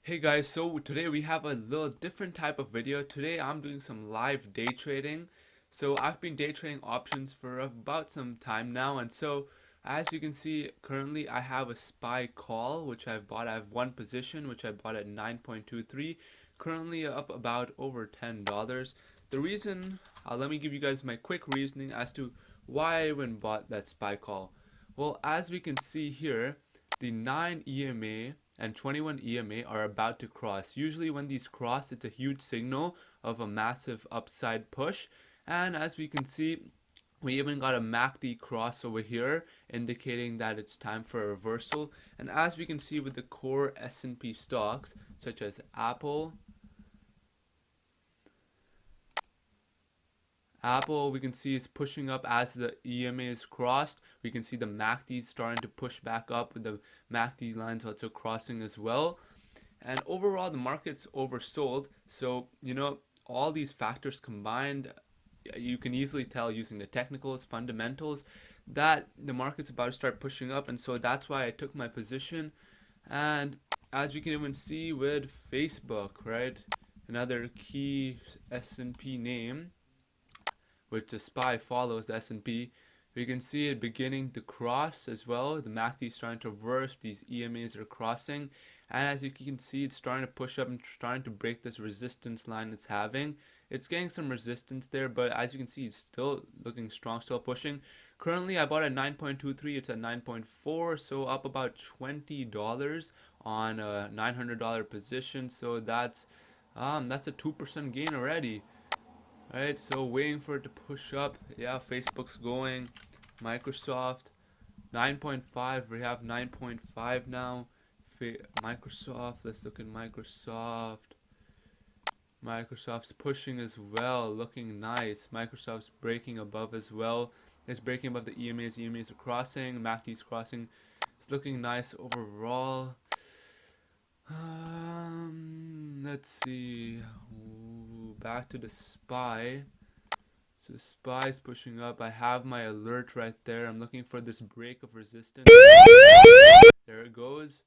Hey guys, so today we have a little different type of video. Today I'm doing some live day trading. So I've been day trading options for about some time now, and so as you can see currently I have a SPY call which I've bought. I have one position which I bought at 9.23, currently up about over $10. The reason, let me give you guys my quick reasoning as to why I even bought that SPY call. Well, as we can see here, the 9 EMA and 21 EMA are about to cross. Usually when these cross, it's a huge signal of a massive upside push. And as we can see, we even got a MACD cross over here, indicating that it's time for a reversal. And as we can see with the core S&P stocks, such as Apple, we can see is pushing up as the EMA is crossed. We can see the MACD starting to push back up with the MACD lines also crossing as well. And overall, the market's oversold. So, all these factors combined, you can easily tell using the technicals, fundamentals, that the market's about to start pushing up. And so that's why I took my position. And as we can even see with Facebook, right? Another key S&P name, which the SPY follows the S&P. We can see it beginning to cross as well. The MACD is starting to reverse. These EMAs are crossing. And as you can see, it's starting to push up and starting to break this resistance line it's having. It's getting some resistance there, but as you can see, it's still looking strong, still pushing. Currently, I bought at 9.23. It's at 9.4, so up about $20 on a $900 position. So that's a 2% gain already. Alright, so waiting for it to push up. Yeah, Facebook's going. Microsoft 9.5. We have 9.5 now. Microsoft, let's look at Microsoft. Microsoft's pushing as well, looking nice. Microsoft's breaking above as well. It's breaking above the EMAs. EMAs are crossing. MACD's crossing. It's looking nice overall. Let's see. Ooh, back to the SPY. So the SPY is pushing up. I have my alert right there. I'm looking for this break of resistance. There it goes.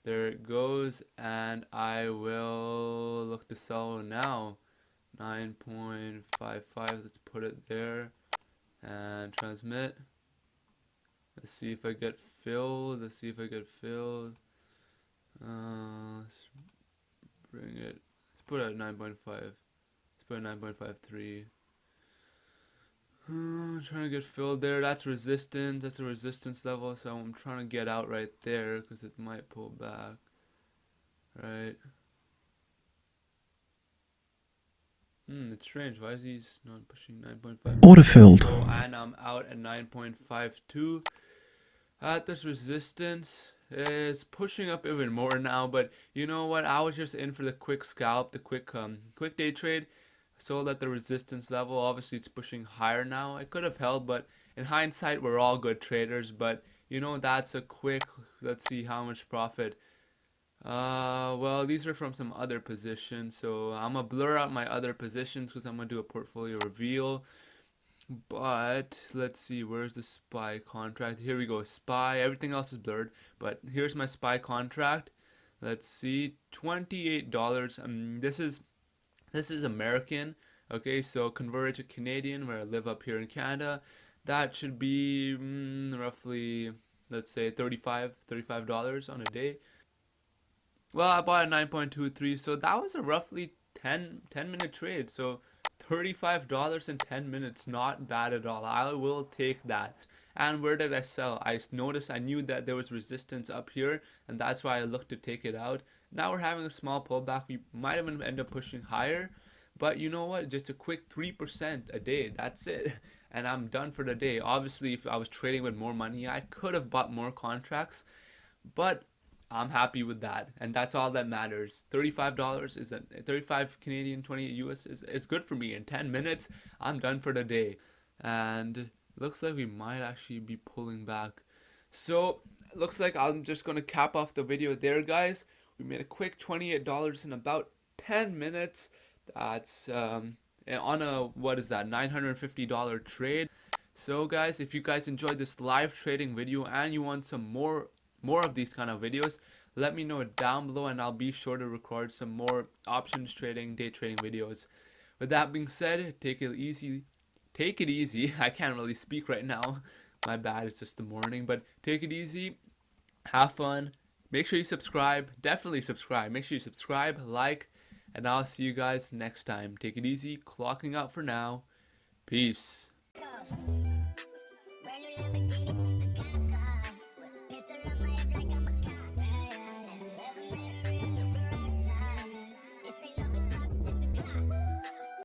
There it goes. And I will look to sell now. 9.55. Let's put it there. And transmit. Let's see if I get filled. Let's bring it. Let's put it at 9.5. Let's put it at 9.53. I'm trying to get filled there. That's resistance. That's a resistance level. So I'm trying to get out right there because it might pull back. Right. It's strange. Why is he not pushing 9.5? Order filled. So, and I'm out at 9.52. At this resistance is pushing up even more now, but you know what? I was just in for the quick scalp, the quick day trade. Sold at the resistance level. Obviously, it's pushing higher now. I could have held, but in hindsight, we're all good traders. But that's a quick. Let's see how much profit. Well, these are from some other positions, so I'm gonna blur out my other positions because I'm gonna do a portfolio reveal. But let's see, where's the SPY contract? Here we go, SPY. Everything else is blurred, but here's my SPY contract. Let's see, $28. This is American. Okay, so convert it to Canadian, where I live up here in Canada. That should be roughly, let's say, $35 on a day. Well, I bought a 9.23, so that was a roughly 10 minute trade. So $35 in 10 minutes, not bad at all. I will take that. And where did I sell? I noticed, I knew that there was resistance up here, and that's why I looked to take it out. Now we're having a small pullback. We might even end up pushing higher, but you know what? Just a quick 3% a day. That's it. And I'm done for the day. Obviously, if I was trading with more money, I could have bought more contracts, but I'm happy with that, and that's all that matters. $35 is 35 Canadian, 20 US is good for me. In 10 minutes, I'm done for the day, and looks like we might actually be pulling back. So looks like I'm just gonna cap off the video there, guys. We made a quick $28 in about 10 minutes. That's on a, what is that, $950 trade. So guys, if you guys enjoyed this live trading video and you want some more of these kind of videos, let me know down below, and I'll be sure to record some more options trading, day trading videos. With that being said, take it easy. Take it easy. I can't really speak right now. My bad, it's just the morning. But take it easy. Have fun. Make sure you subscribe. Definitely subscribe. Make sure you subscribe, like, and I'll see you guys next time. Take it easy. Clocking out for now. Peace.